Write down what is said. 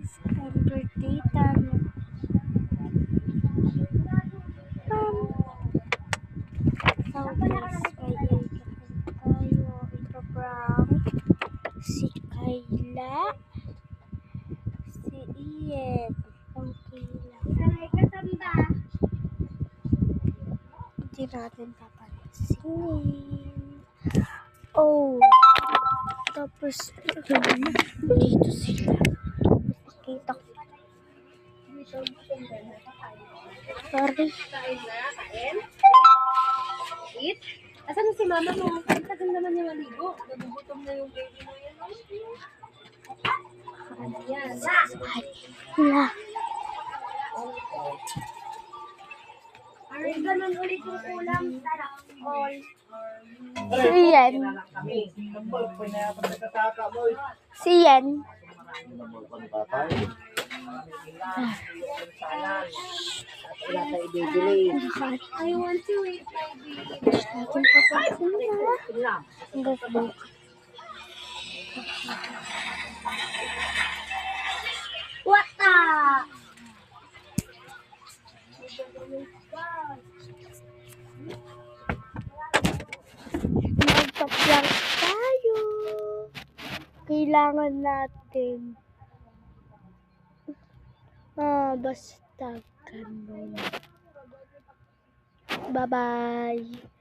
Tita, so guys, kaya tayo ipaprank si Kayla, si Ian, ang Kayla. Hindi natin papansinin. Oh, tapos dito sila. Nakita ko. Sorry. Eat? Asan na si mama mo? Ang tagal naman yung maligo. Nagugutom na yung baby mo yan. Ayan. Wala. Aray, ganun ulit yung ulam. All. Si Ian. Si Ian. I want to eat my baby. Natin papansin na. Hanggang bukas. What the? Magpa-prank tayo. Kailangan natin. Basta ganun. Bye-bye.